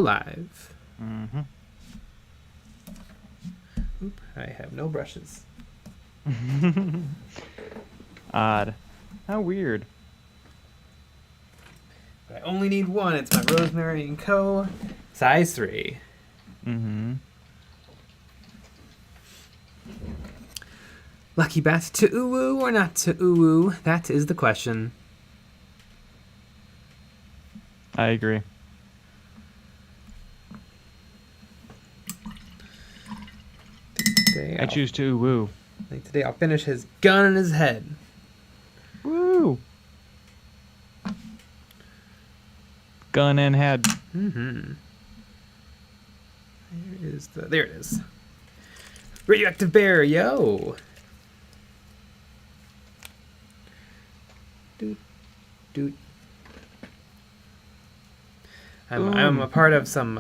live. Mm-hmm. Oop, I have no brushes. Odd. How weird. But I only need one. It's my Rosemary & Co. size 3. Mm-hmm. Lucky bat to uwu or not to uwu? That is the question. I agree. I choose to woo. Today I'll finish his gun in his head. Woo! Gun and head. Mm-hmm. There it is. Radioactive bear, yo! Doot, doot. I'm a part of some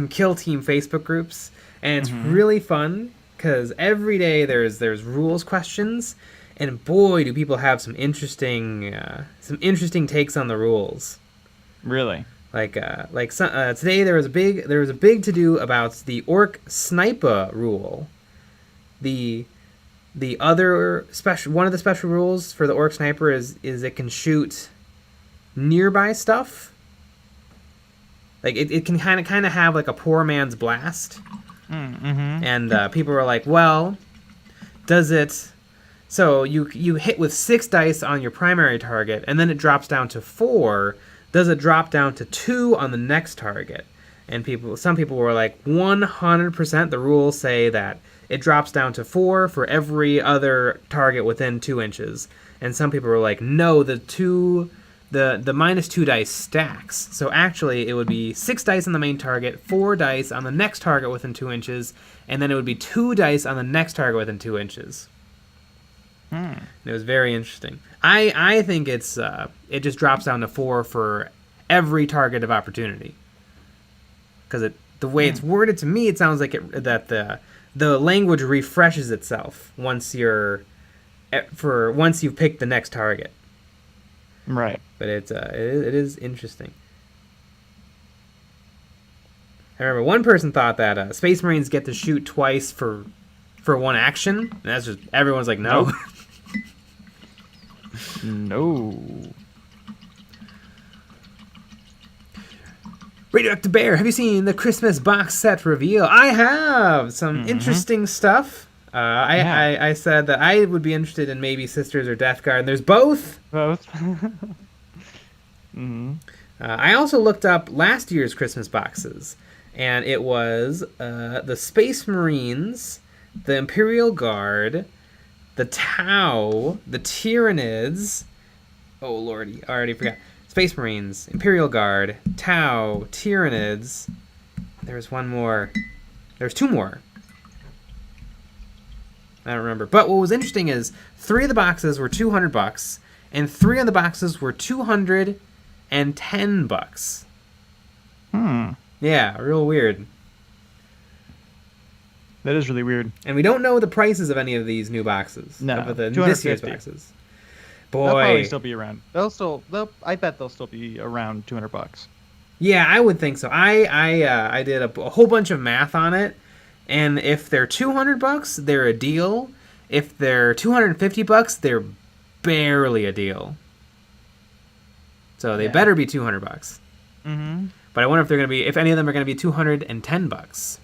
Kill Team Facebook groups, and it's really fun because every day there's rules questions, and boy, do people have some interesting takes on the rules. Really? Today there was a big to do about the orc sniper rule. The other one of the special rules for the orc sniper is it can shoot nearby stuff. Like it can kind of have like a poor man's blast. Mm-hmm. And people were like, well, does it? So you hit with 6 dice on your primary target, and then it drops down to 4. Does it drop down to 2 on the next target? And some people were like, 100%. The rules say that it drops down to 4 for every other target within 2 inches. And some people were like, no, the -2 dice stacks. So actually, it would be 6 dice on the main target, 4 dice on the next target within 2 inches, and then it would be 2 dice on the next target within 2 inches. And it was very interesting. I think it just drops down to 4 for every target of opportunity. Because the way it's worded to me, it sounds like that the language refreshes itself once you've picked the next target. Right. But it is interesting. I remember one person thought that Space Marines get to shoot twice for one action. And that's just everyone's like, no. Nope. No. Radioactive Bear, have you seen the Christmas box set reveal? I have some interesting stuff. I said that I would be interested in maybe Sisters or Death Guard, and there's both. Both. I also looked up last year's Christmas boxes, and it was the Space Marines, the Imperial Guard, the Tau, the Tyranids. Oh lordy, I already forgot. Space Marines, Imperial Guard, Tau, Tyranids. There's one more. There's 2 more. I don't remember. But what was interesting is 3 of the boxes were $200, and 3 of the boxes were $210. Yeah, real weird. That is really weird. And we don't know the prices of any of these new boxes. No, of this year's boxes. Boy, they'll probably still be around. I bet they'll still be around $200. Yeah, I would think so. I did a whole bunch of math on it, and if they're $200, they're a deal. If they're $250, they're barely a deal. So they better be $200. But I wonder if any of them are gonna be $210.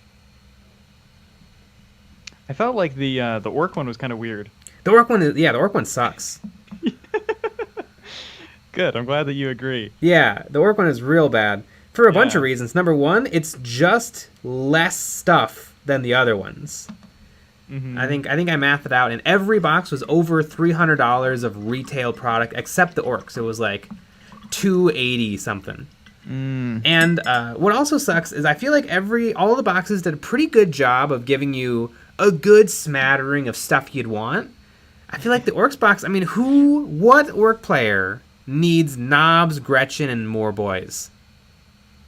I felt like the orc one was kind of weird. The orc one sucks. Good. I'm glad that you agree. Yeah, the orc one is real bad for a bunch of reasons. Number one, it's just less stuff than the other ones. I think I mathed it out, and every box was over $300 of retail product except the orcs. It was like $280 something. And what also sucks is I feel like all the boxes did a pretty good job of giving you a good smattering of stuff you'd want. I feel like the orcs box, I mean, what orc player needs Knobs, Gretchen, and more boys?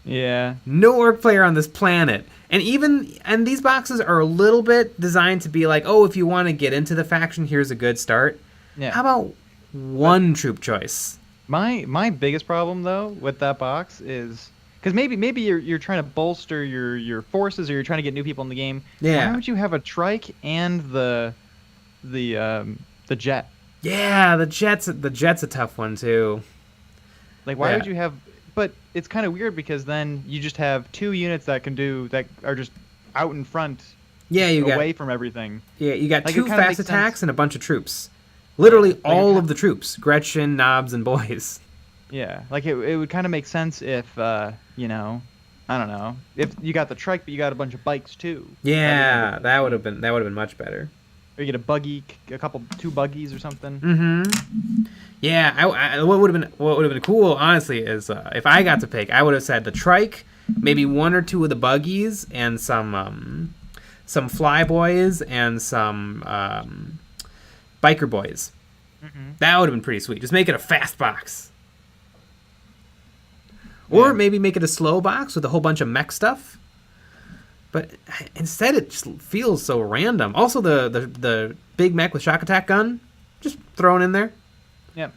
Yeah. No orc player on this planet. And these boxes are a little bit designed to be like, oh, if you want to get into the faction, here's a good start. Yeah. How about one troop choice? My biggest problem though with that box is Because maybe you're trying to bolster your forces, or you're trying to get new people in the game. Yeah. Why would you have a trike and the jet? Yeah, the jet's a tough one too. Like, why Yeah. would you have? But it's kind of weird because then you just have 2 units that are just out in front, Yeah, just you got away from everything. you got Like, it 2 kinda fast makes attacks sense. and a bunch of troops. Literally Yeah, like, all of the troops: Gretchen, Knobs, and Boys. Yeah, like it would kind of make sense if you know, I don't know, if you got the trike but you got a bunch of bikes too. Yeah, That'd that would have been much better. Or you get a buggy, two buggies or something. Mm-hmm. Yeah, what would have been cool, honestly, is if I got to pick, I would have said the trike, maybe 1 or 2 of the buggies, and some flyboys and some biker boys. Mm-hmm. That would have been pretty sweet. Just make it a fast box, or Yeah. maybe make it a slow box with a whole bunch of mech stuff. But instead, it just feels so random. Also, the big mech with shock attack gun, just thrown in there. Yep.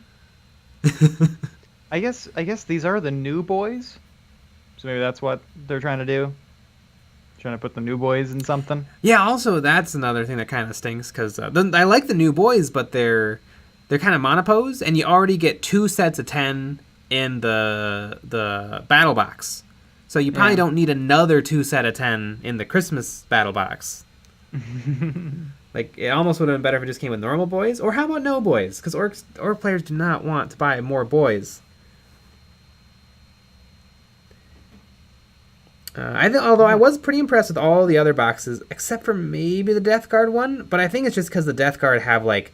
I guess these are the new boys, so maybe that's what they're trying to do. Trying to put the new boys in something. Yeah. Also, that's another thing that kind of stinks because I like the new boys, but they're kind of monopose, and you already get 2 sets of 10 in the battle box. So you probably don't need another 2 set of 10 in the Christmas battle box. Like, it almost would have been better if it just came with normal boys. Or how about no boys? Because orc players do not want to buy more boys. Although I was pretty impressed with all the other boxes, except for maybe the Death Guard one. But I think it's just because the Death Guard have, like,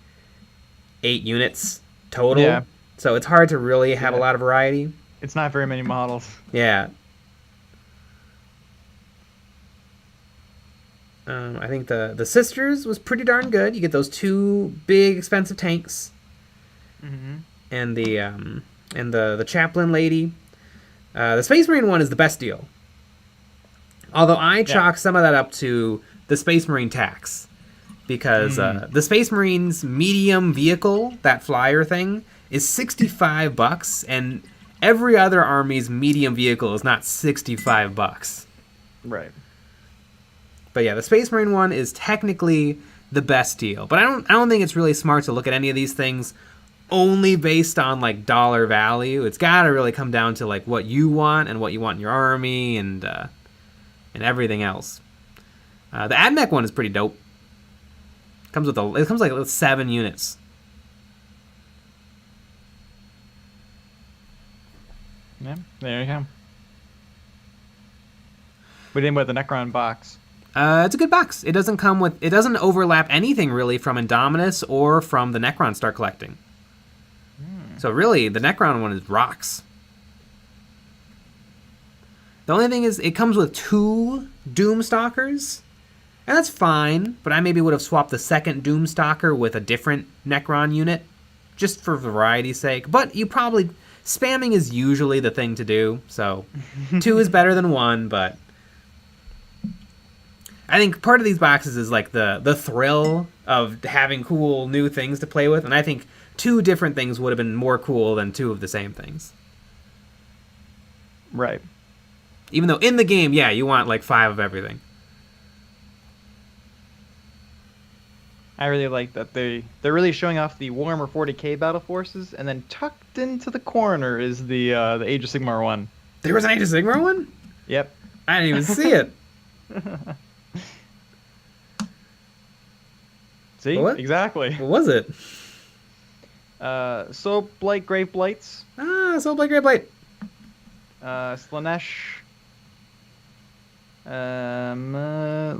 8 units total. Yeah. So it's hard to really have a Yeah. lot of variety. It's not very many models. Yeah. I think the Sisters was pretty darn good. You get those 2 big expensive tanks, Mm-hmm. and the Chaplain Lady. The Space Marine one is the best deal. Although I chalk some of that up to the Space Marine tax, because the Space Marine's medium vehicle, that flyer thing, is $65, and every other army's medium vehicle is not $65. Right. But yeah, the Space Marine one is technically the best deal. But I don't think it's really smart to look at any of these things only based on like dollar value. It's got to really come down to like what you want and what you want in your army and everything else. The AdMech one is pretty dope. It comes like with 7 units. Yeah. There you go. We didn't with the Necron box. It's a good box. It doesn't overlap anything really from Indominus or from the Necron start collecting. So really, the Necron one is rocks. The only thing is, it comes with 2 Doomstalkers, and that's fine, but I maybe would have swapped the second Doomstalker with a different Necron unit, just for variety's sake. But spamming is usually the thing to do, so 2 is better than 1, but I think part of these boxes is like the thrill of having cool new things to play with, and I think 2 different things would have been more cool than 2 of the same things. Right. Even though in the game, yeah, you want like 5 of everything. I really like that they're really showing off the Warhammer 40k battle forces, and then tucked into the corner is the Age of Sigmar one. There was an Age of Sigmar one? Yep. I didn't even see it. See? What? Exactly. What was it? So Blight, Grave Blights, Soul Blade Great Blade. Slanesh,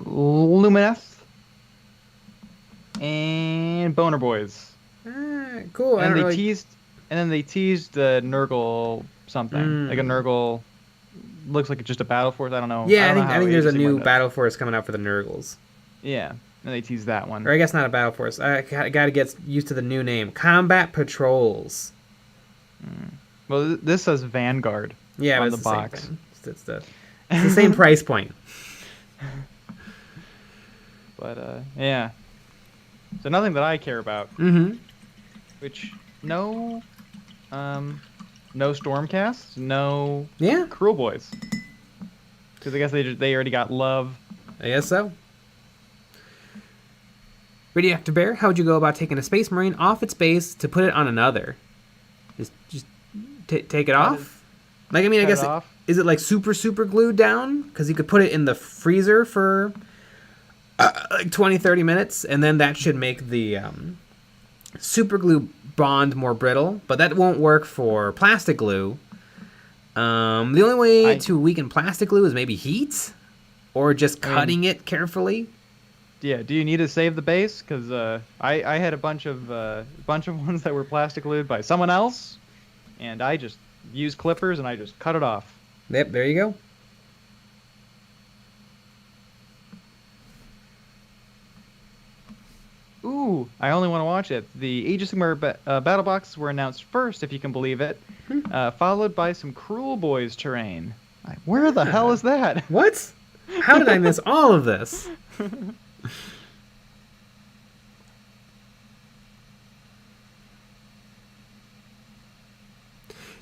Lumineth, and Boner Boys. Cool. And then they teased the Nurgle something. Like a Nurgle looks like it's just a battle force. I don't know. Yeah, don't know I how think there's a Age of new Sigmar does. battle force coming out for the Nurgles. Yeah. And they teased that one. Or I guess not a battle force. I gotta get used to the new name. Combat Patrols. Well, this says Vanguard Yeah, on but the it's box. Same thing. It's the same price point. But yeah. So nothing that I care about. Mm-hmm. Which no no Stormcast, no Yeah, Cruel Boys. Because I guess they already got love. I guess so. Radioactive Bear, how would you go about taking a Space Marine off its base to put it on another? Just take it off? Like, I mean, I guess, is it like super glued down? Because you could put it in the freezer for like 20-30 minutes, and then that should make the super glue bond more brittle, but that won't work for plastic glue. The only way to weaken plastic glue is maybe heat, or just cutting it carefully. Yeah, do you need to save the base? Because I had a bunch of ones that were plastic glued by someone else, and I just used clippers and I just cut it off. Yep, there you go. Ooh, I only want to watch it. The Age of Sigmar battle boxes were announced first, if you can believe it, followed by some Cruel Boys terrain. Where the hell is that? What? How did I miss all of this?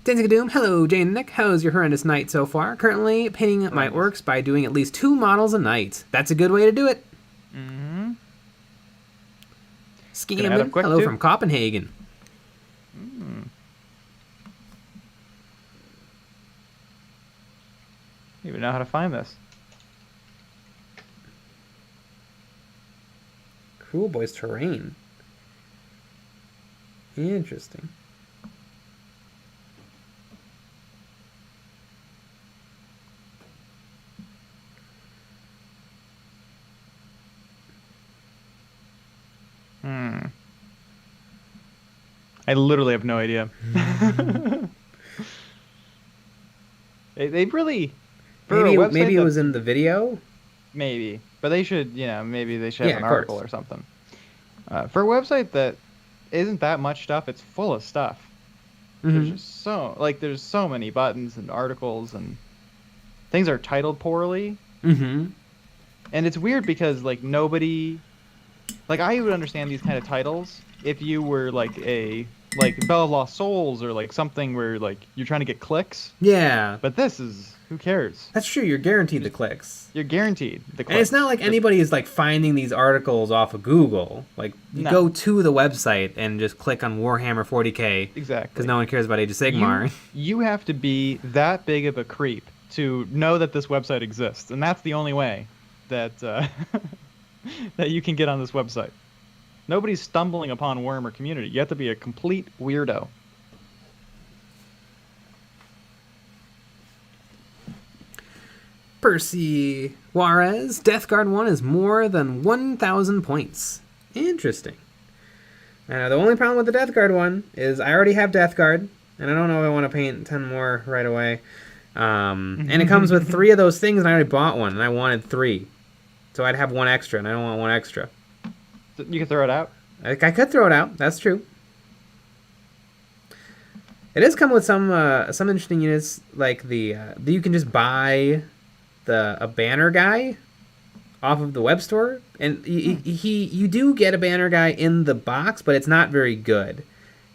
Dancing Doom, hello Jane and Nick. How's your horrendous night so far? Currently painting my orcs by doing at least 2 models a night. That's a good way to do it. Mm-hmm. Scamming, hello from Copenhagen. Mm. You even know how to find this. Cruel Boys terrain. Interesting. I literally have no idea. They really... Maybe it was in the video? Maybe. But they should, maybe they should have an article or something. For a website that isn't that much stuff, it's full of stuff. There's just there's so many buttons and articles, and things are titled poorly. And it's weird because, nobody... I would understand these kind of titles if you were, Bell of Lost Souls, or, something where, you're trying to get clicks. Yeah. But this is... Who cares? That's true. You're guaranteed the clicks. You're guaranteed the clicks. And it's not like anybody is, finding these articles off of Google. You go to the website and just click on Warhammer 40k. Exactly. Because no one cares about Age of Sigmar. You have to be that big of a creep to know that this website exists. And that's the only way that that you can get on this website. Nobody's stumbling upon Warhammer community. You have to be a complete weirdo. Percy Juarez, Death Guard 1 is more than 1,000 points. Interesting. The only problem with the Death Guard one is I already have Death Guard, and I don't know if I want to paint 10 more right away. And it comes with 3 of those things, and I already bought one, and I wanted 3. So I'd have 1 extra, and I don't want 1 extra. You can throw it out? I could throw it out, that's true. It does come with some interesting units, like you can just buy a banner guy off of the web store, and you do get a banner guy in the box, but it's not very good.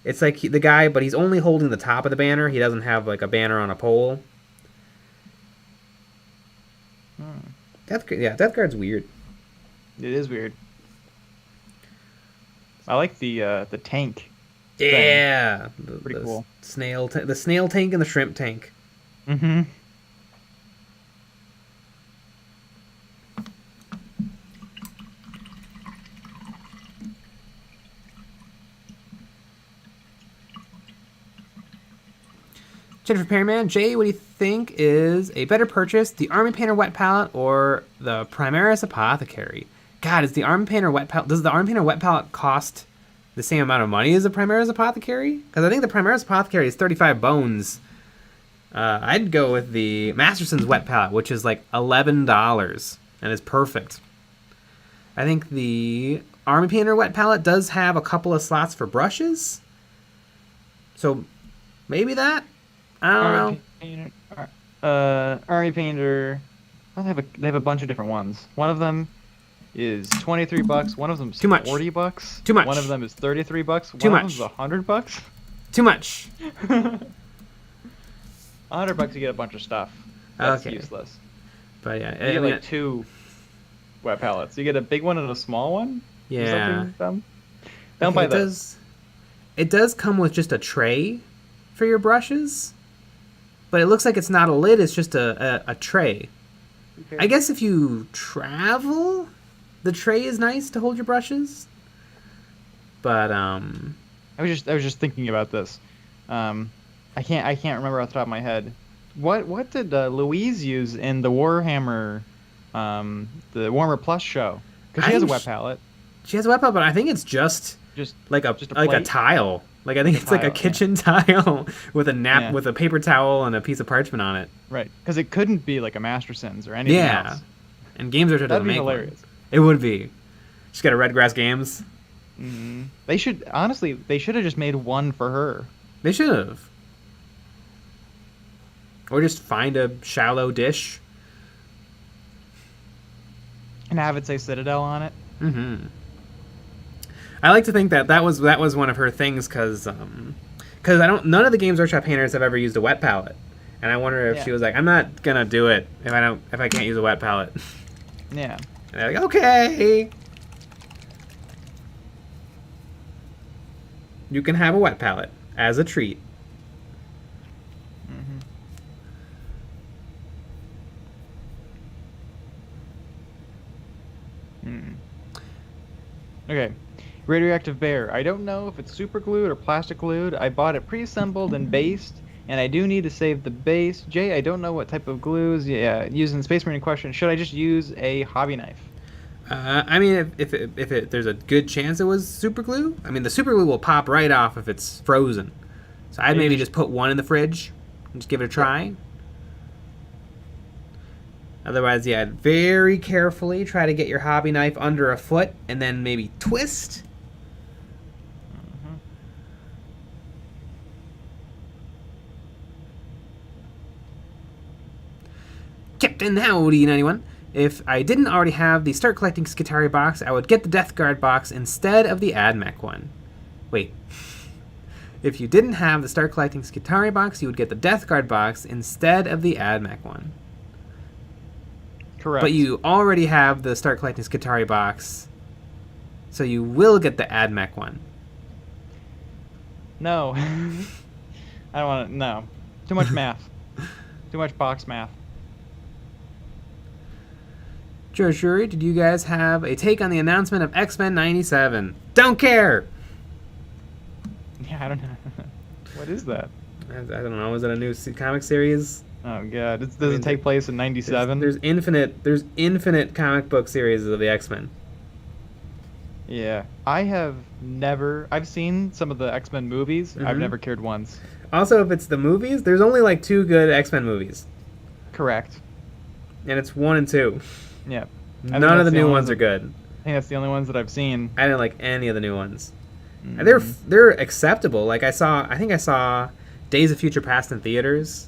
It's like the guy, but he's only holding the top of the banner. He doesn't have a banner on a pole. Death Guard's weird. It is weird. I like the tank. Yeah, pretty cool. The snail tank and the shrimp tank. Jennifer Perryman, Jay, what do you think is a better purchase, the Army Painter Wet Palette or the Primaris Apothecary? God, does the Army Painter Wet Palette cost the same amount of money as the Primaris Apothecary? Because I think the Primaris Apothecary is 35 bones. I'd go with the Masterson's Wet Palette, which is $11 and is perfect. I think the Army Painter Wet Palette does have a couple of slots for brushes. So maybe that? I don't know. Army Painter. Well, they have a bunch of different ones. One of them is $23. One of them is $40. Too much. One of them is $33. Too One much. of them is $100. Too much. $100 you get a bunch of stuff. That's useless. But yeah, you get like 2 wet palettes. You get a big one and a small one. Yeah. Don't buy those. It does come with just a tray for your brushes, but it looks like it's not a lid. It's just a tray. Okay. I guess if you travel, the tray is nice to hold your brushes. But I was just thinking about this. I can't remember off the top of my head. What did Louise use in the Warhammer, the Warhammer Plus show? Because she has a wet palette. She has a wet palette, but I think it's just like a tile. Like I think it's like a kitchen tile with a with a paper towel and a piece of parchment on it. Right, because it couldn't be like a Masterson's or anything else. And Games Workshop doesn't make hilarious. One. It would be. Just got a Redgrass Games. Mm-hmm. They should have just made one for her. They should have. Or just find a shallow dish and have it say Citadel on it. Mm-hmm. I like to think that was one of her things because none of the Games Workshop painters have ever used a wet palette, and I wonder if she was like, I'm not gonna do it if I can't use a wet palette. Yeah. And they're like, okay, you can have a wet palette as a treat. Okay, Radioactive Bear. I don't know if it's super glued or plastic glued. I bought it pre-assembled and based, and I do need to save the base. Jay, I don't know what type of glues using Space Marine question. Should I just use a hobby knife? I mean, if there's a good chance it was super glue. I mean, the super glue will pop right off if it's frozen. So I'd maybe just put one in the fridge and just give it a try. Otherwise, very carefully try to get your hobby knife under a foot and then maybe twist. Mm-hmm. Captain Howdy 91. If I didn't already have the Start Collecting Skitarii box, I would get the Death Guard box instead of the AdMech one. Wait. If you didn't have the Start Collecting Skitarii box, you would get the Death Guard box instead of the AdMech one. Correct. But you already have the Start Collecting Skitarii box, so you will get the AdMech one. No. I don't want to. No. Too much math. Too much box math. Joe Shuri, did you guys have a take on the announcement of X-Men 97? Don't care! Yeah, I don't know. What is that? I don't know. Is it a new comic series? Oh god, does it take place in 97? There's infinite comic book series of the X-Men. Yeah, I've seen some of the X-Men movies. Mm-hmm. I've never cared once. Also, if it's the movies, there's only like 2 good X-Men movies. Correct. And it's 1 and 2. Yeah. None of the new ones are good. I think that's the only ones that I've seen. I didn't like any of the new ones. Mm-hmm. They're acceptable. Like I think I saw Days of Future Past in theaters.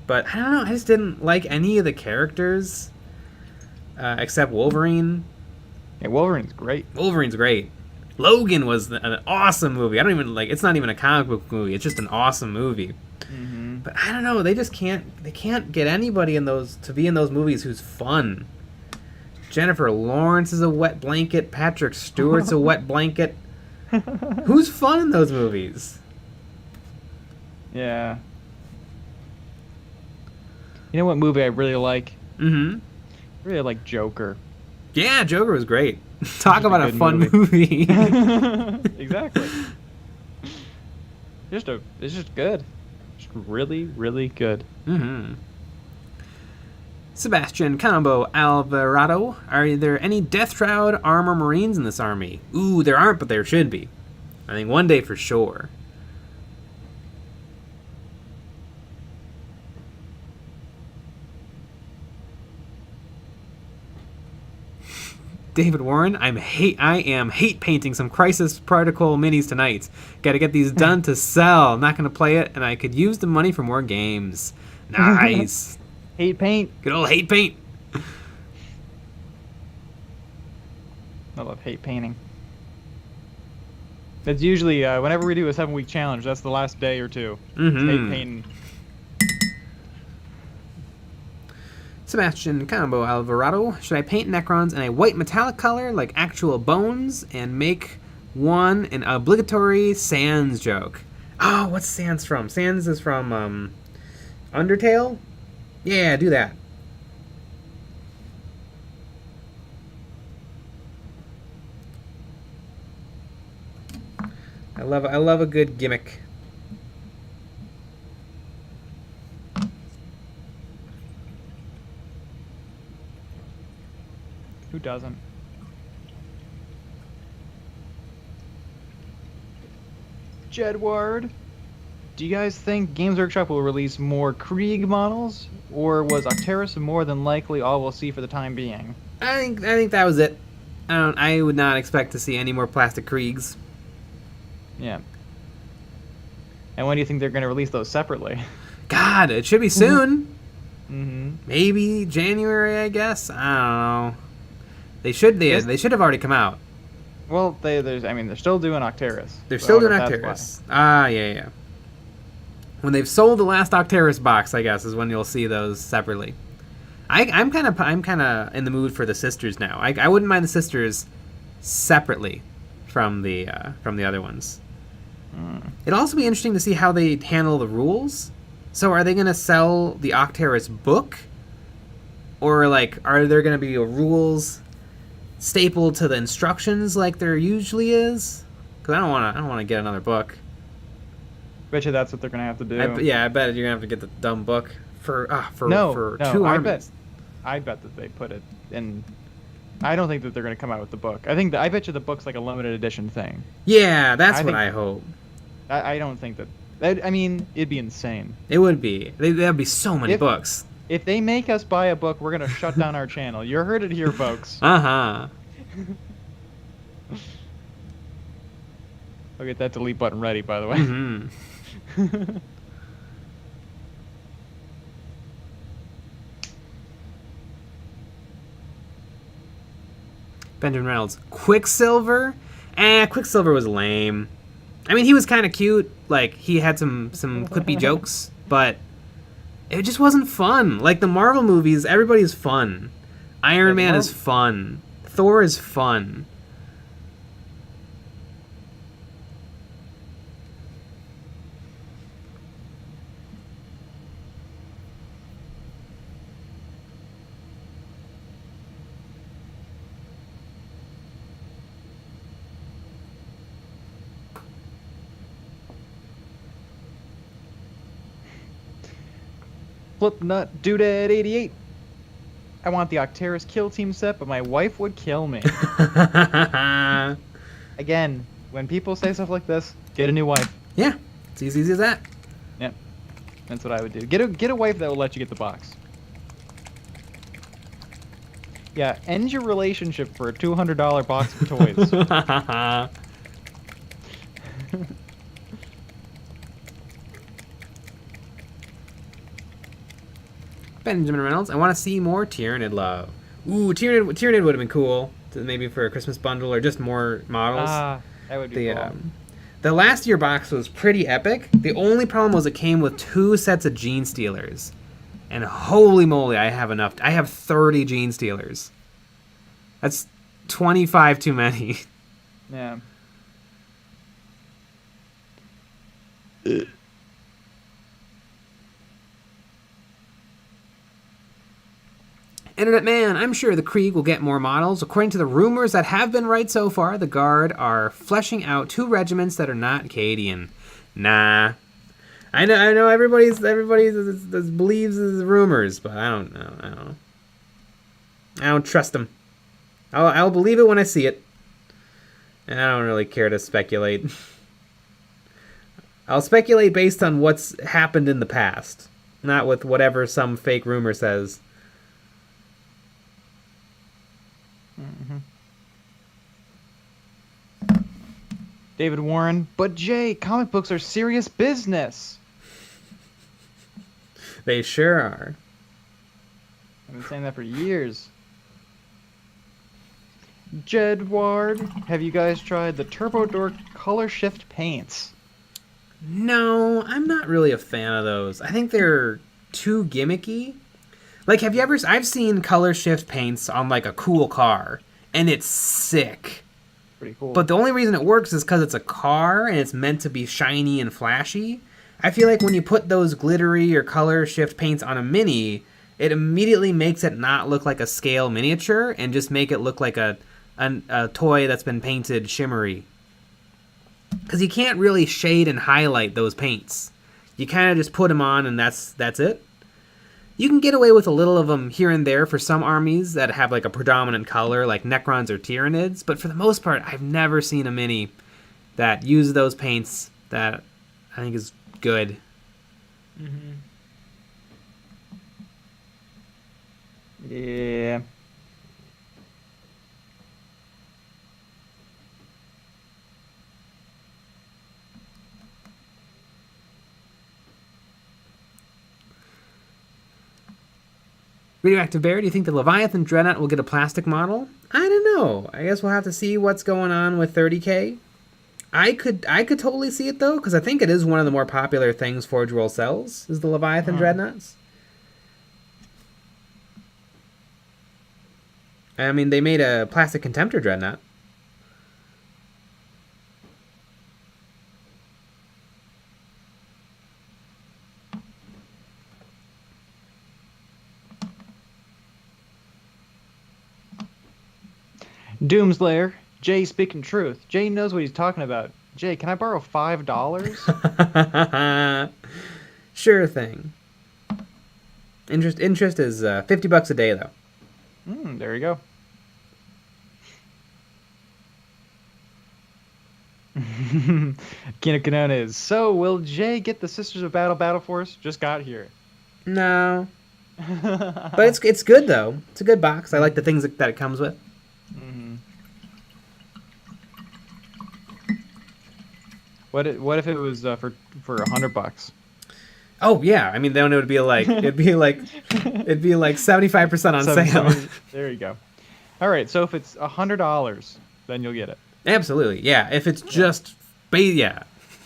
But I don't know. I just didn't like any of the characters except Wolverine. Yeah, Wolverine's great. Wolverine's great. Logan was an awesome movie. I don't even like. It's not even a comic book movie. It's just an awesome movie. Mm-hmm. But I don't know. They just can't. They can't get anybody in those to be in those movies who's fun. Jennifer Lawrence is a wet blanket. Patrick Stewart's a wet blanket. Who's fun in those movies? Yeah. You know what movie I really like? Mm-hmm. I really like Joker. Yeah, Joker was great. Talk about a fun movie. Exactly. It's just good. Just really, really good. Mm-hmm. Sebastian Combo Alvarado. Are there any Death Shroud armor Marines in this army? Ooh, there aren't, but there should be. I think one day for sure. David Warren, I am hate painting some Crisis Protocol minis tonight. Gotta get these done to sell. I'm not gonna play it, and I could use the money for more games. Nice. Hate paint. Good old hate paint. I love hate painting. That's usually whenever we do a 7-week challenge. That's the last day or two. Mm-hmm. Hate painting. Sebastian Combo Alvarado. Should I paint Necrons in a white metallic color like actual bones and make one an obligatory Sans joke? Oh, what's Sans from? Sans is from Undertale? Yeah, do that. I love a good gimmick. Who doesn't? Jedward, do you guys think Games Workshop will release more Krieg models, or was Octeris more than likely all we'll see for the time being? I think that was it. I would not expect to see any more plastic Kriegs. Yeah. And when do you think they're going to release those separately? God, it should be soon. Mm-hmm. Maybe January, I guess. I don't know. They should have already come out. Well, they're still doing Octeris. They're still doing Octeris. Yeah. When they've sold the last Octeris box, I guess, is when you'll see those separately. I'm kind of in the mood for the sisters now. I wouldn't mind the sisters separately from the other ones. It'd also be interesting to see how they handle the rules. So are they going to sell the Octeris book? Or, like, are there going to be rules stapled to the instructions like there usually is? Because I don't want to get another book. Bet you that's what they're going to have to do. I bet you're going to have to get the dumb book for two armies. I bet that they put it in... I don't think that they're going to come out with the book. I bet you the book's like a limited edition thing. Yeah, that's what I hope. I don't think that... I mean, it'd be insane. It would be. There'd be so many books. If they make us buy a book, we're going to shut down our channel. You heard it here, folks. Uh-huh. I'll get that delete button ready, by the way. Mm-hmm. Benjamin Reynolds. Quicksilver? Quicksilver was lame. I mean, he was kind of cute. Like, he had some quippy jokes, but it just wasn't fun. Like, the Marvel movies, everybody's fun. Iron Man is fun. Thor is fun. Flipnut Doodad 88. I want the Octeris Kill Team set, but my wife would kill me. Again, when people say stuff like this, get a new wife. Yeah, it's as easy as that. Yep, that's what I would do. Get a wife that will let you get the box. Yeah, end your relationship for a $200 box of toys. Benjamin Reynolds. I want to see more Tyranid love. Ooh, Tyranid would have been cool. Maybe for a Christmas bundle or just more models. That would be cool. The last year box was pretty epic. The only problem was it came with 2 sets of Gene Stealers. And holy moly, I have enough. I have 30 Gene Stealers. That's 25 too many. Yeah. Internet Man, I'm sure the Krieg will get more models. According to the rumors that have been right so far, the Guard are fleshing out 2 regiments that are not Acadian. Nah. I know everybody believes the rumors, but I don't know. I don't trust them. I'll believe it when I see it. And I don't really care to speculate. I'll speculate based on what's happened in the past, not with whatever some fake rumor says. Mm-hmm. David Warren, but Jay, comic books are serious business. They sure are. I've been saying that for years. Jedward, have you guys tried the Turbo Dork color shift paints? No, I'm not really a fan of those. I think they're too gimmicky. Like, have you ever... I've seen color shift paints on, like, a cool car, and it's sick. Pretty cool. But the only reason it works is because it's a car, and it's meant to be shiny and flashy. I feel like when you put those glittery or color shift paints on a Mini, it immediately makes it not look like a scale miniature, and just make it look like a toy that's been painted shimmery. Because you can't really shade and highlight those paints. You kind of just put them on, and that's it. You can get away with a little of them here and there for some armies that have like a predominant color, like Necrons or Tyranids, but for the most part, I've never seen a Mini that uses those paints that I think is good. Mm-hmm. Yeah. Radioactive Bear, do you think the Leviathan Dreadnought will get a plastic model? I don't know. I guess we'll have to see what's going on with 30K. I could totally see it, though, because I think it is one of the more popular things Forge World sells, is the Leviathan Dreadnoughts. I mean, they made a plastic Contemptor Dreadnought. Doomslayer, Jay speaking truth. Jay knows what he's talking about. Jay, can I borrow $5? Sure thing. Interest is $50 a day, though. There you go. Kino Kanona is, so will Jay get the Sisters of Battle Force? Just got here. No. But it's good, though. It's a good box. I like the things that it comes with. Mm-hmm. What if it was for $100? Oh yeah, I mean then it would be like it'd be like 75% on sale. There you go. All right, so if it's $100, then you'll get it. Absolutely, yeah. If it's just yeah.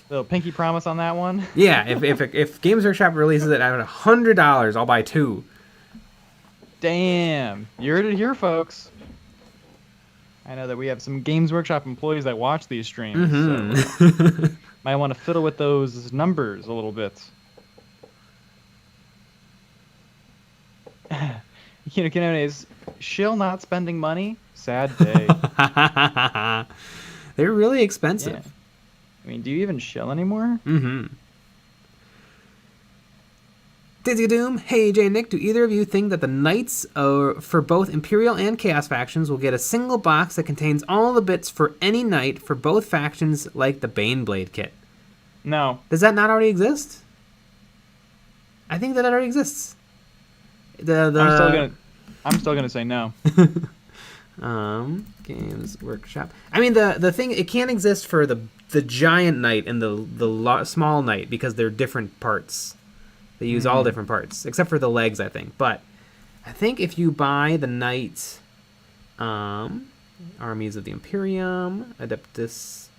Little pinky promise on that one. Yeah, if Games Workshop releases it at $100, I'll buy 2. Damn, you heard it here, folks. I know that we have some Games Workshop employees that watch these streams, so might want to fiddle with those numbers a little bit. Kanone is shill not spending money. Sad day. They're really expensive. Yeah. I mean, do you even shill anymore? Mm-hmm. Dizzy Doom, hey Jay and Nick, do either of you think that the Knights for both Imperial and Chaos factions will get a single box that contains all the bits for any Knight for both factions, like the Baneblade kit? No. Does that not already exist? I think that already exists. I'm still gonna say no. Games Workshop. I mean, the thing, it can't exist for the giant Knight and the small Knight because they're different parts. They use all different parts, except for the legs, I think. But I think if you buy the Knight, Armies of the Imperium, Adeptus,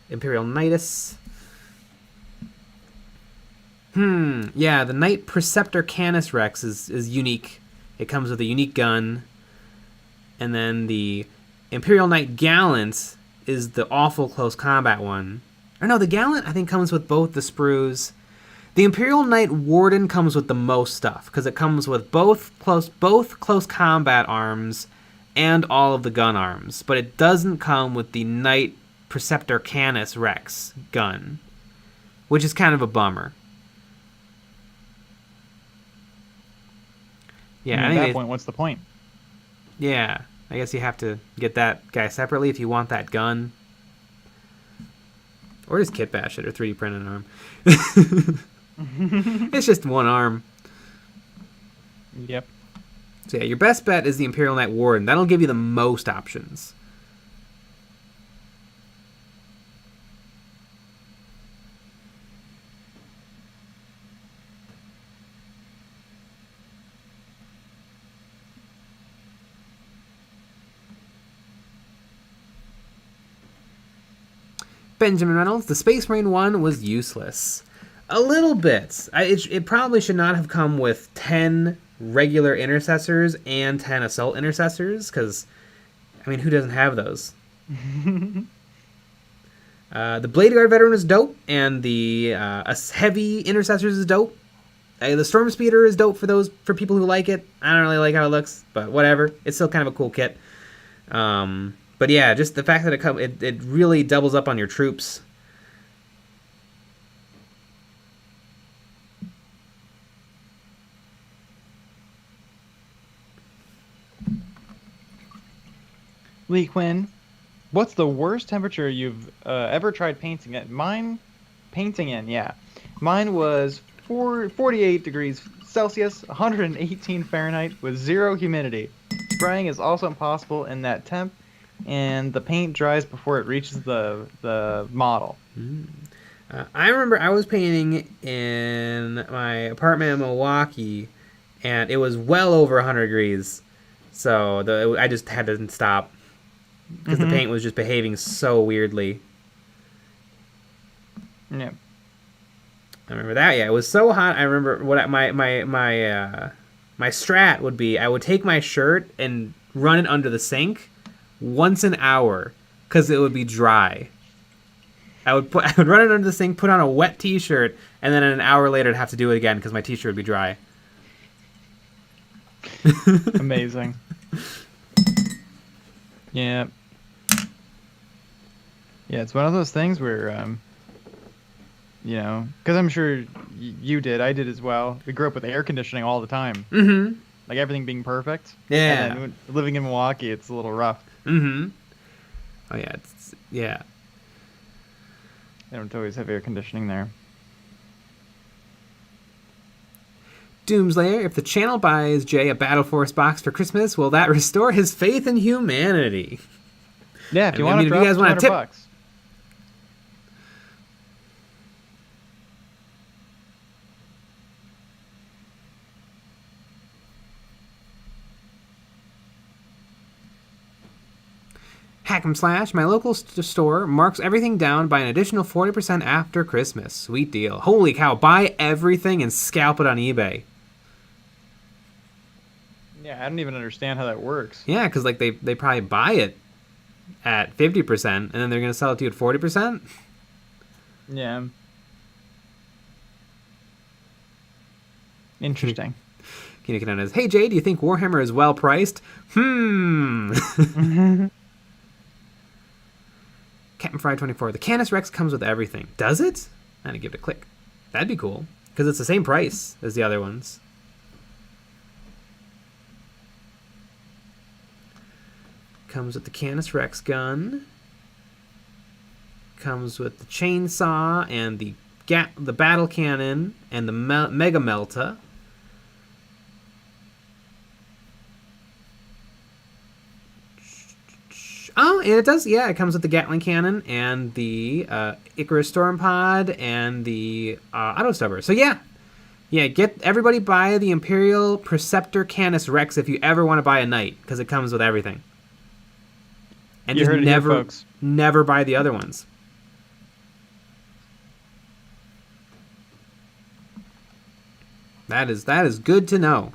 Imperial Knightus. Yeah, the Knight Preceptor Canis Rex is unique. It comes with a unique gun. And then the Imperial Knight Gallant is the awful close combat one. Or no, the Gallant, I think, comes with both the sprues. The Imperial Knight Warden comes with the most stuff, because it comes with both close combat arms and all of the gun arms. But it doesn't come with the Knight Preceptor Canis Rex gun, which is kind of a bummer. Yeah, at that point, what's the point? Yeah, I guess you have to get that guy separately if you want that gun. Or just kit bash it or 3D print an arm. It's just one arm. Yep. So yeah, your best bet is the Imperial Knight Warden. That'll give you the most options. Benjamin Reynolds, the Space Marine 1 was useless. A little bit. It probably should not have come with 10 regular intercessors and 10 assault intercessors, because, I mean, who doesn't have those? The Blade Guard veteran is dope, and the heavy intercessors is dope. The Storm Speeder is dope for people who like it. I don't really like how it looks, but whatever. It's still kind of a cool kit. But yeah, just the fact that it really doubles up on your troops. Lee Quinn, what's the worst temperature you've ever tried painting in? Mine was 48 degrees Celsius, 118 Fahrenheit with 0 humidity. Spraying is also impossible in that temp, and the paint dries before it reaches the model. I remember I was painting in my apartment in Milwaukee, and it was well over 100 degrees. So I just had to stop because the paint was just behaving so weirdly. Yeah. I remember that. Yeah, it was so hot. I remember what my strat would be. I would take my shirt and run it under the sink once an hour because it would be dry. I would run it under the sink, put on a wet T-shirt, and then an hour later I'd have to do it again because my T-shirt would be dry. Amazing. Yeah. Yeah, it's one of those things where, because I'm sure you did, I did as well. We grew up with air conditioning all the time. Mm-hmm. Like everything being perfect. Yeah. And then living in Milwaukee, it's a little rough. Mm-hmm. Oh, yeah. Yeah. They don't always have air conditioning there. Doomslayer, if the channel buys Jay a Battle Force box for Christmas, will that restore his faith in humanity? Yeah, if you want to drop $200. Hack'em/, my local store marks everything down by an additional 40% after Christmas. Sweet deal. Holy cow, buy everything and scalp it on eBay. Yeah, I don't even understand how that works. Yeah, because like they probably buy it at 50% and then they're going to sell it to you at 40%. Yeah. Interesting. Kinnikin says, hey Jay, do you think Warhammer is well priced? Captain Fry 24. The Canis Rex comes with everything. Does it? I'm gonna give it a click. That'd be cool. Because it's the same price as the other ones. Comes with the Canis Rex gun. Comes with the chainsaw and the battle cannon and the Mega Melta. Oh, and it does, yeah, it comes with the Gatling Cannon and the Icarus Storm Pod and the Auto Stubber. So yeah, everybody buy the Imperial Preceptor Canis Rex if you ever want to buy a Knight, because it comes with everything. And you just heard it here, folks. Never buy the other ones. That is good to know.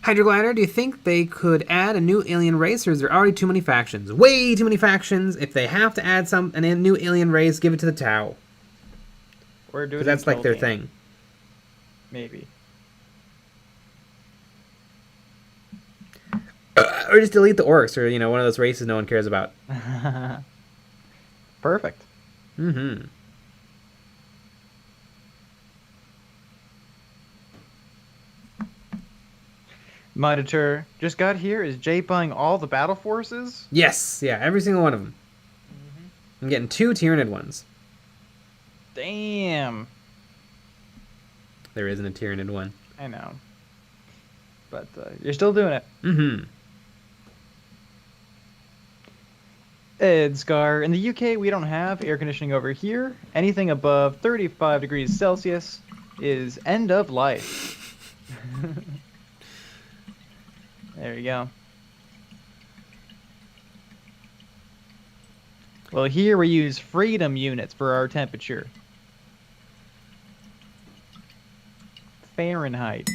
Hydroglider, do you think they could add a new alien race, or is there already too many factions? Way too many factions. If they have to add a new alien race, give it to the Tau. Or do it. That's like their thing. Maybe. Or just delete the orcs, or one of those races no one cares about. Perfect. Mm-hmm. Monitor just got here. Is Jay buying all the battle forces? Yes, yeah, every single one of them. Mm-hmm. I'm getting 2 Tyranid ones. Damn. There isn't a Tyranid one. I know. But you're still doing it. Mm-hmm. Edscar, in the UK, we don't have air conditioning over here. Anything above 35 degrees Celsius is end of life. There you go. Well, here we use freedom units for our temperature. Fahrenheit.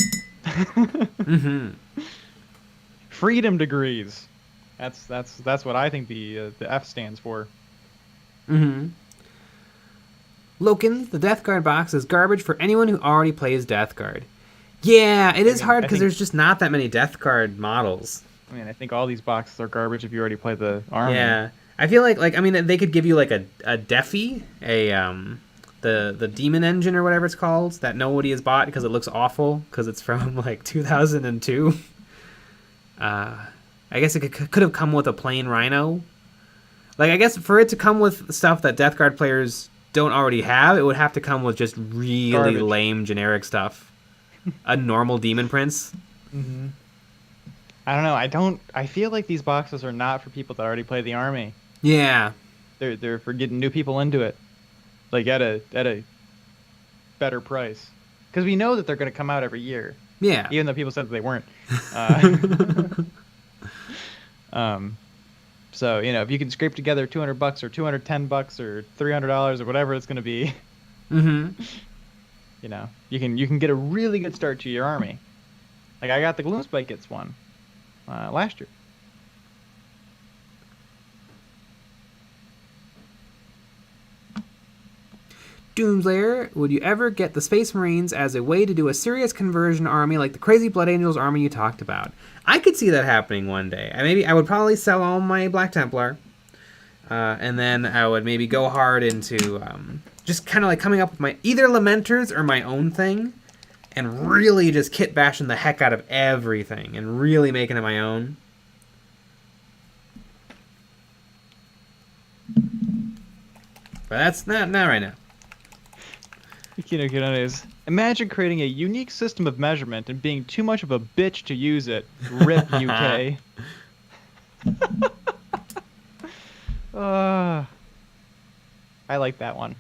Freedom degrees. That's what I think the F stands for. Loken, the Death Guard box is garbage for anyone who already plays Death Guard. Yeah, it is hard because there's just not that many Death Guard models. I mean, I think all these boxes are garbage if you already play the army. Yeah, I feel like I mean they could give you like a Defi, the demon engine or whatever it's called that nobody has bought because it looks awful because it's from like 2002. I guess it could have come with a plain Rhino. Like I guess for it to come with stuff that Death Guard players don't already have, it would have to come with just really lame generic stuff. A normal Demon Prince. I don't know. I feel like these boxes are not for people that already play the army. Yeah. They're for getting new people into it, like at a better price, because we know that they're going to come out every year. Yeah. Even though people said that they weren't. So if you can scrape together $200 or $210 or $300 or whatever it's going to be, you can get a really good start to your army. Like I got the Gloomspite Gets one last year. Doomslayer, would you ever get the Space Marines as a way to do a serious conversion army like the Crazy Blood Angels army you talked about? I could see that happening one day. I would probably sell all my Black Templar, and then I would maybe go hard into just kind of like coming up with my either Lamenters or my own thing, and really just kit bashing the heck out of everything and really making it my own. But that's not right now. Imagine creating a unique system of measurement and being too much of a bitch to use it. RIP UK. I like that one.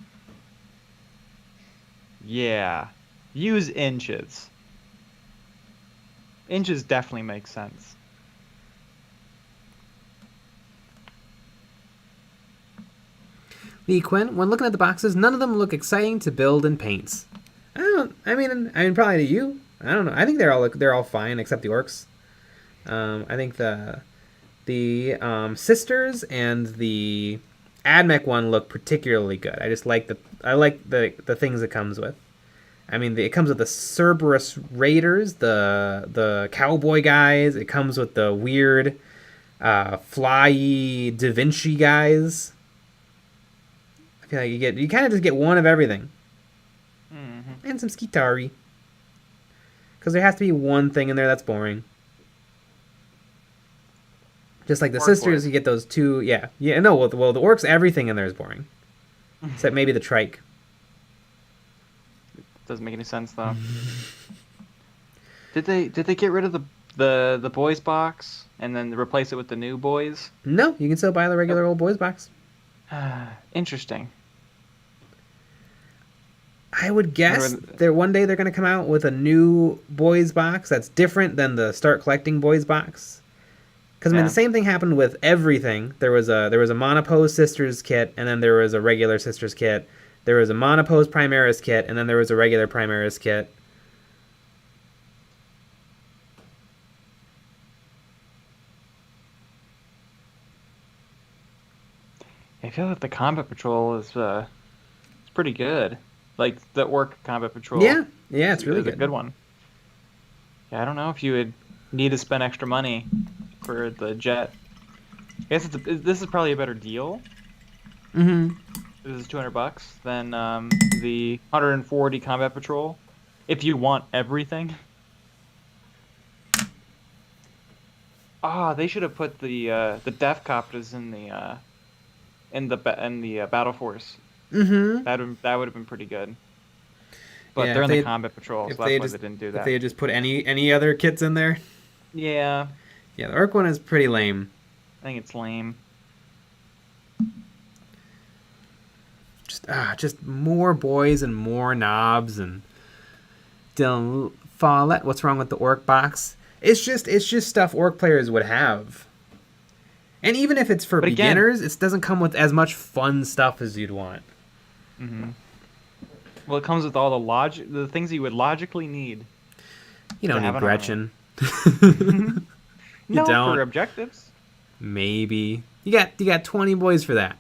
Yeah. Use inches. Inches definitely make sense. Lee Quinn, when looking at the boxes, none of them look exciting to build and paint. I mean, probably to you. I don't know. I think they're all fine except the orcs. I think the sisters and the Admech one look particularly good. I like the things it comes with. I mean, it comes with the Cerberus Raiders, the cowboy guys. It comes with the weird fly Da Vinci guys. I feel like you kind of just get one of everything. And some Skitari. Because there has to be one thing in there that's boring. Just like the sisters, you get those two. Yeah. No, well, the orcs, everything in there is boring. Except maybe the trike. Doesn't make any sense though. Did they get rid of the boys box and then replace it with the new boys? No, you can still buy the regular old boys box. Interesting. I would guess one day they're going to come out with a new boys box that's different than the Start Collecting boys box. Because I mean, the same thing happened with everything. There was a Monopose Sisters kit, and then there was a regular Sisters kit. There was a Monopose Primaris kit, and then there was a regular Primaris kit. I feel like the Combat Patrol is it's pretty good. Like the Orc Combat Patrol. Yeah, it's really good. A good one. Yeah, I don't know if you would need to spend extra money for the jet. I guess this is probably a better deal. This is $200 than the 140 Combat Patrol, if you want everything. They should have put the Death Copters in the Battle Force. That would have been pretty good. But they're in the Combat Patrol, so that's why they didn't do that. If they had just put any other kits in there. Yeah. Yeah, the Orc one is pretty lame. I think it's lame. just more boys and more knobs and Dylan Follett. What's wrong with the orc box? It's just stuff orc players would have. And even if it's for beginners, it doesn't come with as much fun stuff as you'd want. Mm-hmm. Well, it comes with all the things you would logically need. You don't need Gretchen. No, don't. For objectives. Maybe you got 20 boys for that.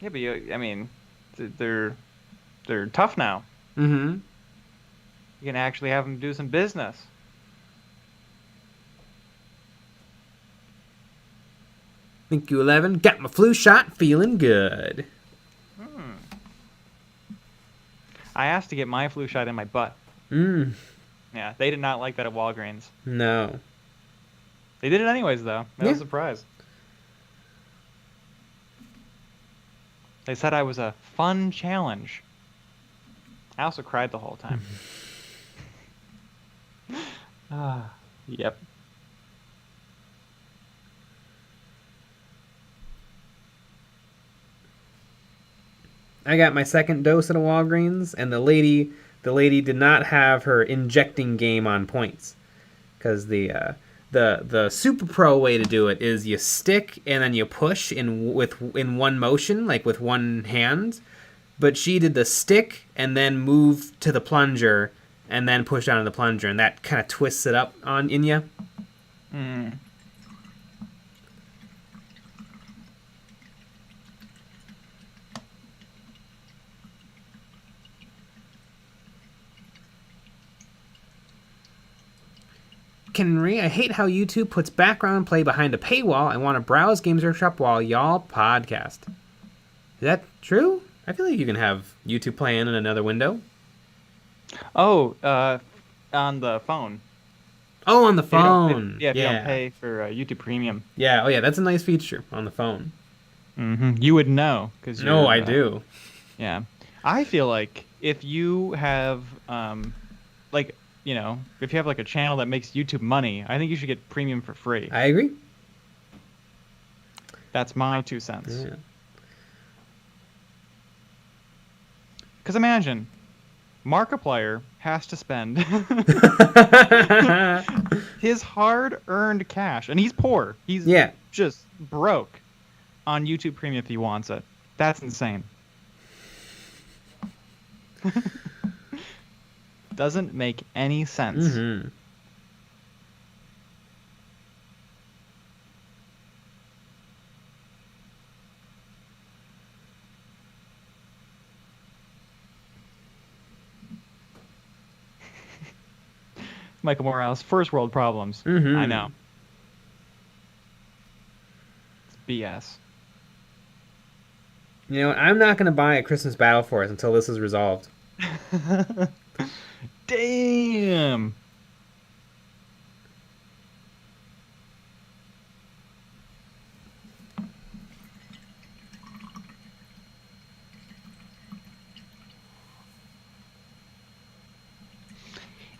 Yeah, but they're tough now. Mm-hmm. You can actually have them do some business. Thank you, 11. Got my flu shot, feeling good. I asked to get my flu shot in my butt. Yeah, they did not like that at Walgreens. No. They did it anyways, though. I was surprised. They said I was a fun challenge. I also cried the whole time. Yep. I got my second dose at a Walgreens, and the lady did not have her injecting game on points, because the super pro way to do it is you stick and then you push in one motion, like with one hand, but she did the stick and then move to the plunger and then push down to the plunger, and that kind of twists it up in you. Kenry, I hate how YouTube puts background play behind a paywall. I want to browse Games Workshop while y'all podcast. Is that true? I feel like you can have YouTube playing in another window. Oh, on the phone. Oh, on the phone. If you don't pay for YouTube Premium. Yeah, oh yeah, that's a nice feature on the phone. Mm-hmm. You would know. No, I do. Yeah. I feel like if you have, if you have like a channel that makes YouTube money, I think you should get Premium for free. I agree. That's my 2 cents. Yeah. Because imagine, Markiplier has to spend his hard-earned cash, and he's poor. He's just broke on YouTube Premium if he wants it. That's insane. Doesn't make any sense. Mm-hmm. Michael Morales, first world problems. Mm-hmm. I know. It's BS. You know, I'm not going to buy a Christmas Battle Force until this is resolved. Damn.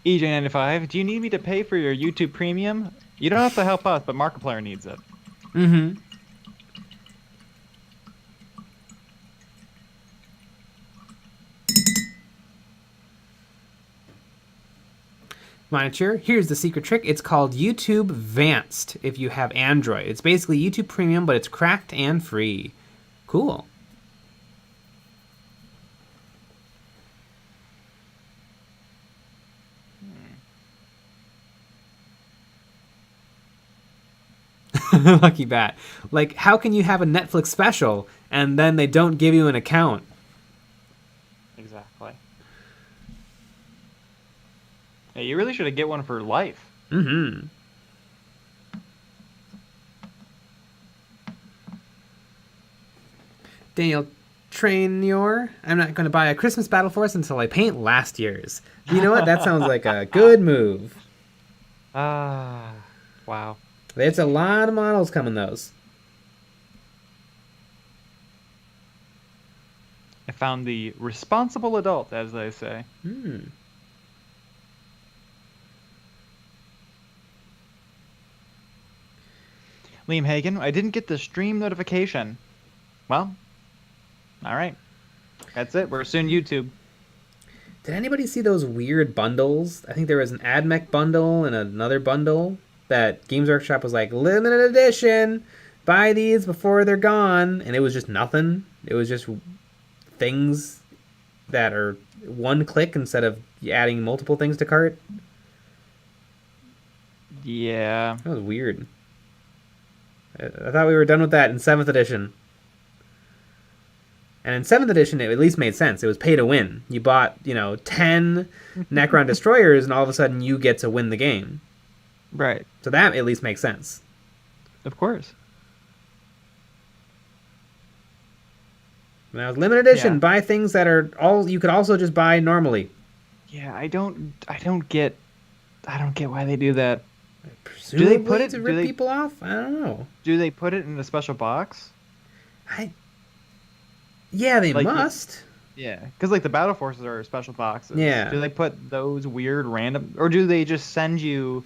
EJ95, do you need me to pay for your YouTube Premium? You don't have to help us, but Markiplier needs it. Mm-hmm. Monitor, here's the secret trick. It's called YouTube Vanced if you have Android. It's basically YouTube Premium, but it's cracked and free. Cool. Lucky Bat. Like, how can you have a Netflix special and then they don't give you an account? Exactly. Yeah, you really should get one for life. Mm-hmm. Daniel Trainior, I'm not going to buy a Christmas Battle Force until I paint last year's. You know what? That sounds like a good move. Wow. There's a lot of models coming, those. I found the responsible adult, as they say. Liam Hagen, I didn't get the stream notification. Well, all right. That's it. We're soon YouTube. Did anybody see those weird bundles? I think there was an AdMech bundle and another bundle that Games Workshop was like, limited edition, buy these before they're gone. And it was just nothing. It was just things that are one click instead of adding multiple things to cart. Yeah. That was weird. I thought we were done with that in 7th edition. And in 7th edition, it at least made sense. It was pay to win. You bought, 10 Necron Destroyers, and all of a sudden you get to win the game. Right. So that at least makes sense. Of course. Now, limited edition, buy things that are all you could also just buy normally. Yeah, I don't get why they do that. Presumably do they put it to rip people off? I don't know. Do they put it in a special box? Yeah, they must. Yeah, because like the Battle Forces are special boxes. Yeah. Do they put those weird random, or do they just send you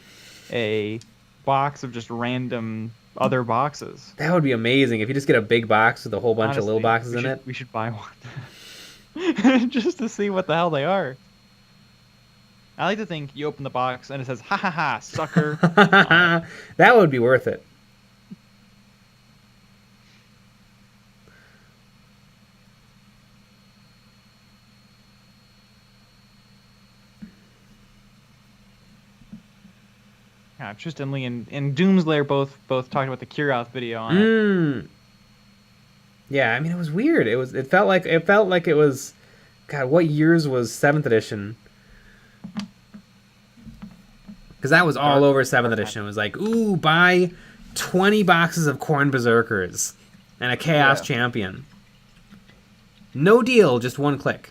a box of just random other boxes? That would be amazing if you just get a big box with a whole bunch of little boxes in it. We should buy one just to see what the hell they are. I like to think you open the box and it says, "Ha ha ha, sucker." That would be worth it. Yeah, Tristan Lee and Doomslayer both talked about the Kurioth video on it. Yeah, I mean it was weird. It felt like it was, God, what years was 7th edition? Because that was all over 7th edition. It was like, ooh, buy 20 boxes of Khorne Berserkers and a Chaos Champion. No deal, just one click.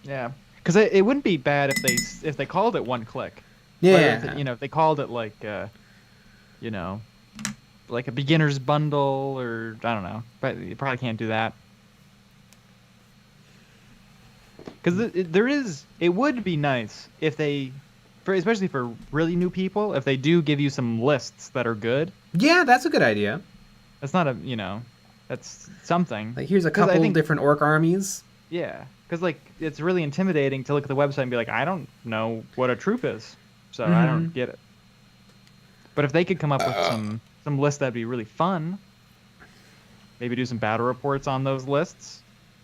Yeah, because it wouldn't be bad if they called it one click. Yeah. If they called it like, like a beginner's bundle, or I don't know, but you probably can't do that. Because it would be nice if they, especially for really new people, if they do give you some lists that are good. Yeah, that's a good idea. That's not that's something. Like here's a couple different orc armies. Yeah, because like it's really intimidating to look at the website and be like, I don't know what a troop is. So I don't get it. But if they could come up with some lists, that'd be really fun. Maybe do some battle reports on those lists.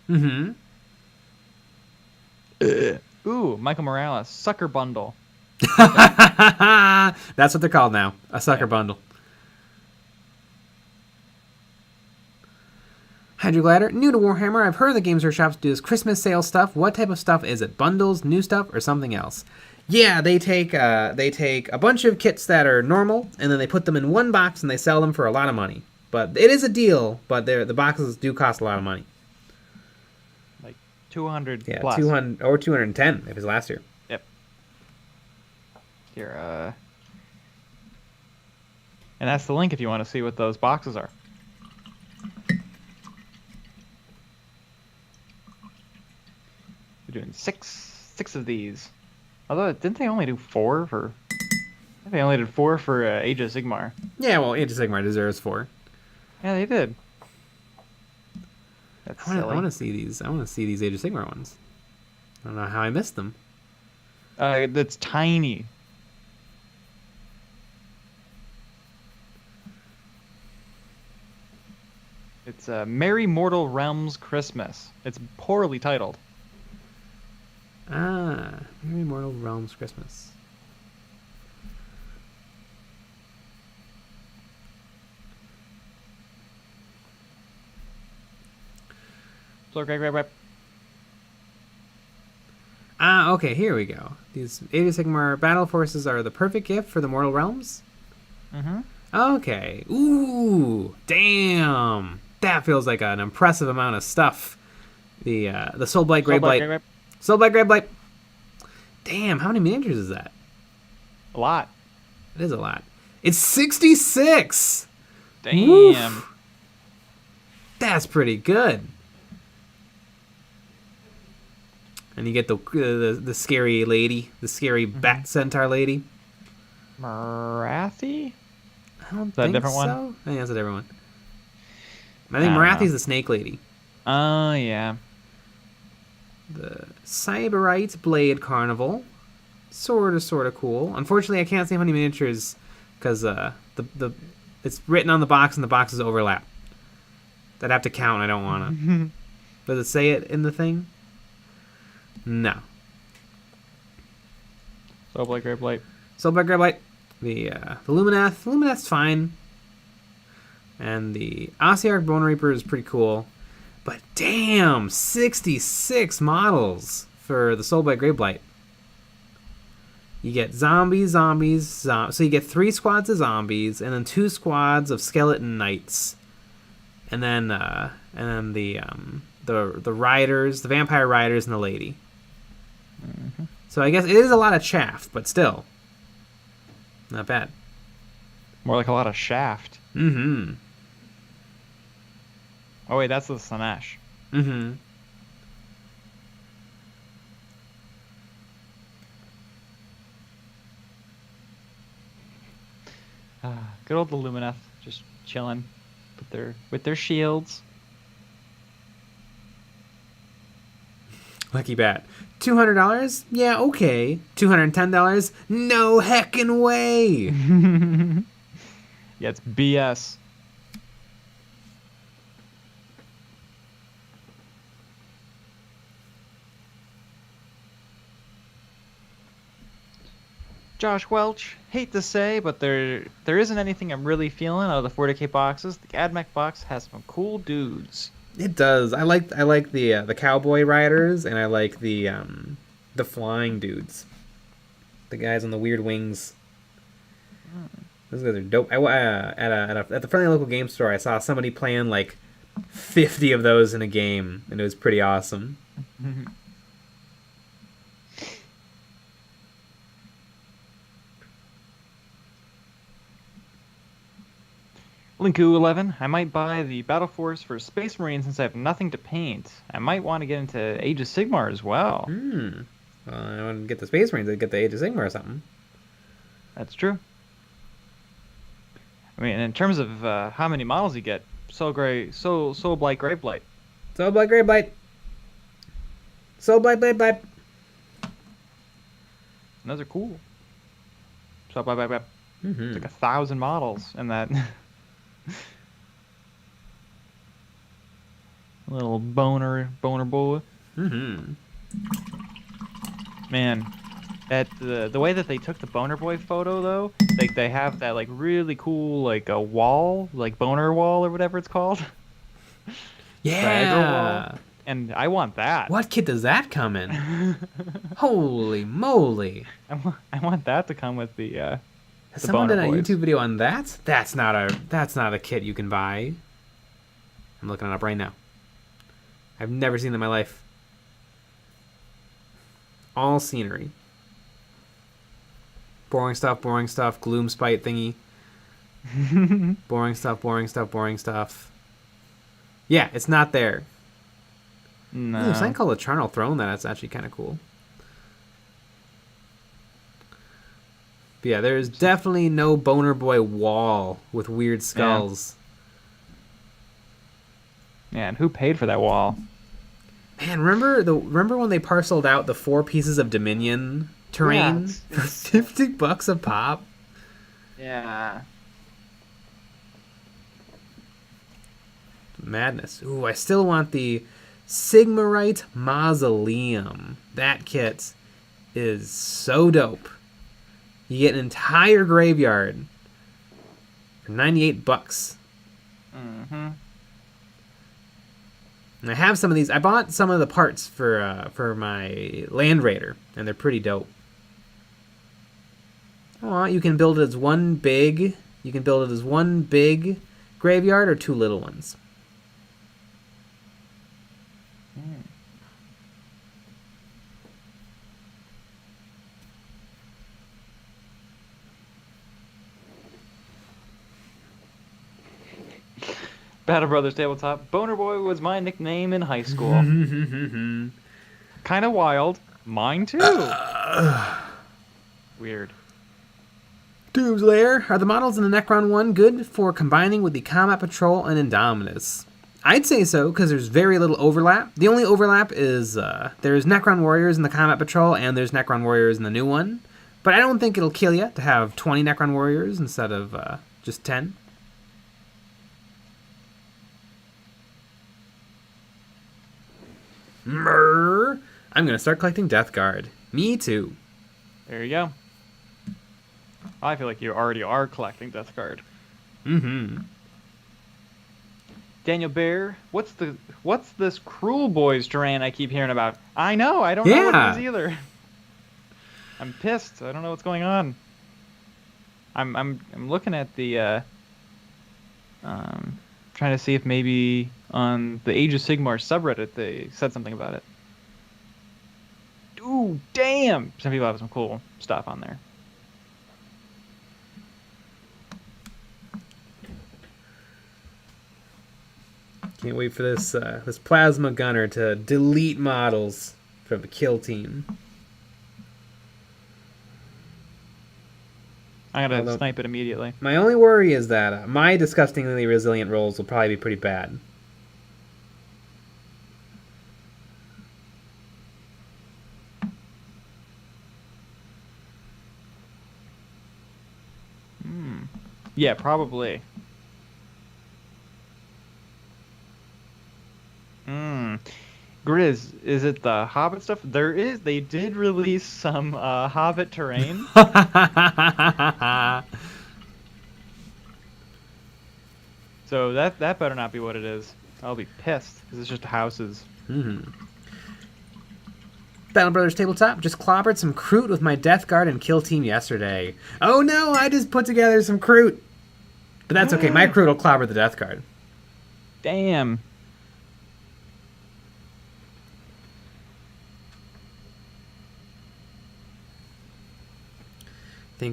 Mm-hmm. Ooh, Michael Morales, Sucker Bundle. That's what they're called now, a Sucker Bundle. Hydrogladder, new to Warhammer. I've heard the Games Workshop do this Christmas sale stuff. What type of stuff is it? Bundles, new stuff, or something else? Yeah, they take a bunch of kits that are normal, and then they put them in one box, and they sell them for a lot of money. But it is a deal, but the boxes do cost a lot of money. Like 200 plus. 200 200 or 210 if it's last year. Yep. Here, and that's the link if you want to see what those boxes are. We're doing six of these. Although, didn't they only do 4 for... I think they only did 4 for Age of Sigmar. Yeah, well, Age of Sigmar deserves 4. Yeah, they did. I want to see these. I want to see these Age of Sigmar ones. I don't know how I missed them. That's tiny. It's Merry Mortal Realms Christmas. It's poorly titled. Merry Mortal Realms Christmas. Okay, here we go. These Age of Sigmar battle forces are the perfect gift for the Mortal Realms? Mm-hmm. Okay. Ooh, damn. That feels like an impressive amount of stuff. The Soulblight, Greyblight. Soulblight, Greyblight. Damn, how many miniatures is that? A lot. It is a lot. It's 66! Damn. Woof. That's pretty good. And you get the scary lady, the scary bat centaur lady. Marathi? I don't think so. One? I think that's a different one. I think Marathi's the snake lady. Oh, yeah. The Cyberite Blade Carnival. Sort of cool. Unfortunately, I can't see how many miniatures because the it's written on the box and the boxes overlap. I'd have to count. I don't want to. Does it say it in the thing? No. Soul Blade, Grey Blight. Soul Blade, Grey Blight. The Lumineth. Lumineth's fine. And the Ossiarch Bone Reaper is pretty cool. But damn, 66 models for the Soul Blade, Grey Blight. You get zombies. So you get 3 squads of zombies and then 2 squads of skeleton knights. And then the riders, the vampire riders, and the lady. Mm-hmm. So I guess it is a lot of chaff, but still, not bad. More like a lot of shaft. Mm-hmm. Oh wait, that's the Slanesh. Mm-hmm. Good old the Lumineth, just chilling with their shields. Lucky Bat. $200? Yeah, okay. $210? No heckin' way. Yeah, it's BS. Josh Welch, hate to say, but there isn't anything I'm really feeling out of the 40k boxes. The AdMech box has some cool dudes. It does. I like the cowboy riders, and I like the flying dudes. The guys on the weird wings. Those guys are dope. At the friendly local game store, I saw somebody playing like 50 of those in a game, and it was pretty awesome. Linku 11, I might buy the Battle Force for Space Marine since I have nothing to paint. I might want to get into Age of Sigmar as well. Well, I want to get the Space Marines. I'd get the Age of Sigmar or something. That's true. I mean, in terms of how many models you get, Soul Blight, Grey Blight. Soul Blight, Grey Blight. Soul Blight, Blade Blight. And those are cool. Soul Blight, Blight. Mm-hmm. It's like 1,000 models in that. Little boner boy. Mm-hmm. Man, at the way that they took the boner boy photo though, like they have that like really cool like a wall, like boner wall or whatever it's called. Yeah. Wall. And I want that. What kit does that come in? Holy moly! I want that to come with the. Has someone done a YouTube video on that? That's not a kit you can buy. I'm looking it up right now. I've never seen it in my life. All scenery. Boring stuff, gloom spite thingy. Boring stuff. Yeah, it's not there. No. Ooh, something called a Charnel Throne. That's actually kind of cool. But yeah, there's definitely no Boner Boy wall with weird skulls. Yeah, and who paid for that wall? Man, remember when they parceled out the 4 pieces of Dominion terrain for $50 a pop? Yeah. Madness. Ooh, I still want the Sigmarite Mausoleum. That kit is so dope. You get an entire graveyard for $98. Mm-hmm. And I have some of these. I bought some of the parts for my Land Raider, and they're pretty dope. Oh, you can build it as one big. You can build it as one big graveyard or 2 little ones. Battle Brothers Tabletop. Boner Boy was my nickname in high school. Kind of wild. Mine too. Weird. Doomslayer. Are the models in the Necron one good for combining with the Combat Patrol and Indominus? I'd say so, because there's very little overlap. The only overlap is there's Necron Warriors in the Combat Patrol, and there's Necron Warriors in the new one. But I don't think it'll kill you to have 20 Necron Warriors instead of just 10. Mrrr. I'm going to start collecting Death Guard. Me too. There you go. I feel like you already are collecting Death Guard. Mm-hmm. Daniel Bear, what's this Cruel Boys terrain I keep hearing about? I know, I don't know what it is either. I'm pissed. I don't know what's going on. I'm looking at the trying to see if maybe on the Age of Sigmar subreddit they said something about it. Ooh, damn! Some people have some cool stuff on there. Can't wait for this this plasma gunner to delete models from the kill team. I'm gonna snipe it immediately. My only worry is that my disgustingly resilient rolls will probably be pretty bad. Yeah, probably. Grizz, is it the Hobbit stuff? They did release some Hobbit terrain. So that better not be what it is. I'll be pissed, because it's just houses. Battle Brothers Tabletop just clobbered some Kroot with my Death Guard and kill team yesterday. Oh no, I just put together some Kroot. But that's okay, my Kroot will clobber the Death Guard. Damn.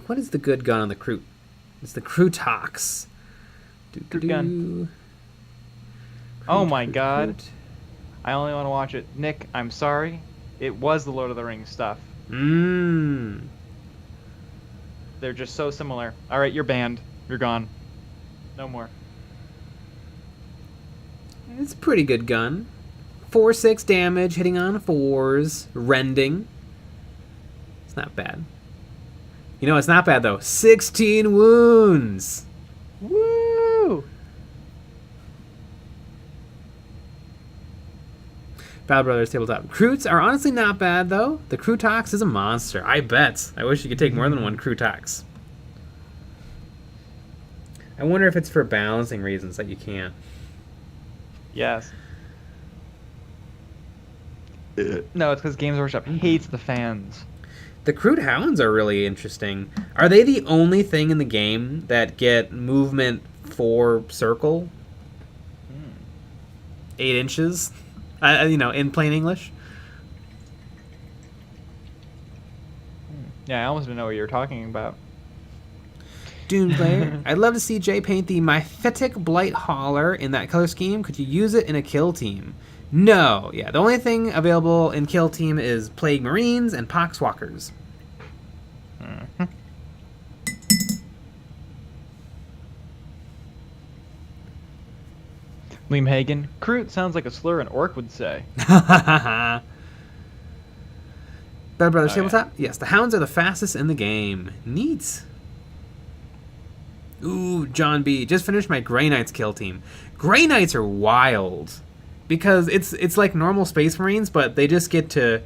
What is the good gun on the Kroot? It's the Krootox. Good gun. Oh my god. I only want to watch it. Nick, I'm sorry. It was the Lord of the Rings stuff. They're just so similar. Alright, you're banned. You're gone. No more. It's a pretty good gun. 4/6 damage, hitting on 4s, rending. It's not bad. You know, it's not bad, though. 16 wounds! Woo! Battle Brothers Tabletop. Kroots are honestly not bad, though. The Krootox is a monster. I bet. I wish you could take more than one Krootox. I wonder if it's for balancing reasons that you can't. Yes. No, it's because Games Workshop hates the fans. The Kroot Hounds are really interesting. Are they the only thing in the game that get movement 4 circle? 8 inches? In plain English? Yeah, I almost didn't know what you were talking about. Doomslayer. I'd love to see Jay paint the Mephitic Blight Hauler in that color scheme. Could you use it in a kill team? No. Yeah, the only thing available in kill team is Plague Marines and Poxwalkers. Liam Hagen. Kroot sounds like a slur an orc would say. Battle Brothers Tabletop? Yes, the Hounds are the fastest in the game. Neat. Ooh, John B. Just finished my Grey Knights kill team. Grey Knights are wild. Because it's like normal Space Marines, but they just get to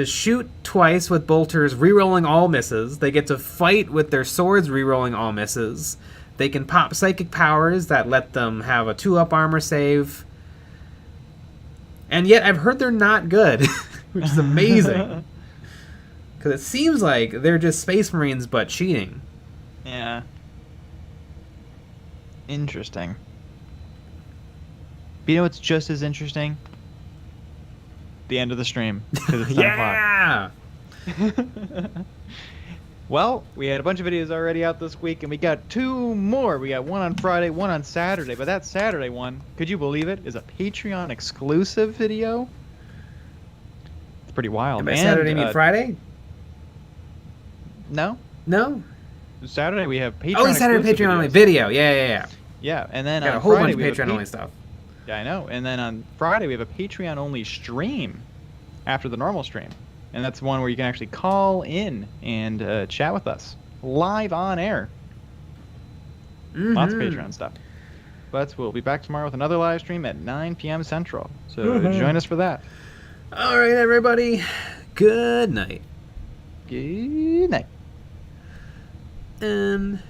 shoot twice with bolters, rerolling all misses. They get to fight with their swords, rerolling all misses. They can pop psychic powers that let them have a 2-up armor save. And yet I've heard they're not good, which is amazing. Because it seems like they're just Space Marines but cheating. Yeah. Interesting. But you know what's just as interesting? The end of the stream. Because it's 10 o'clock. Well, we had a bunch of videos already out this week, and we got 2 more. We got one on Friday, one on Saturday. But that Saturday one, could you believe it, is a Patreon exclusive video? It's pretty wild. And by Saturday mean Friday? No. No? Saturday we have Patreon. Oh, Saturday Patreon only video. Yeah. Yeah, and then got on a whole Friday, bunch of Patreon only stuff. Yeah, I know. And then on Friday, we have a Patreon-only stream after the normal stream. And that's one where you can actually call in and chat with us live on air. Lots of Patreon stuff. But we'll be back tomorrow with another live stream at 9 p.m. Central. So join us for that. All right, everybody. Good night. Good night. And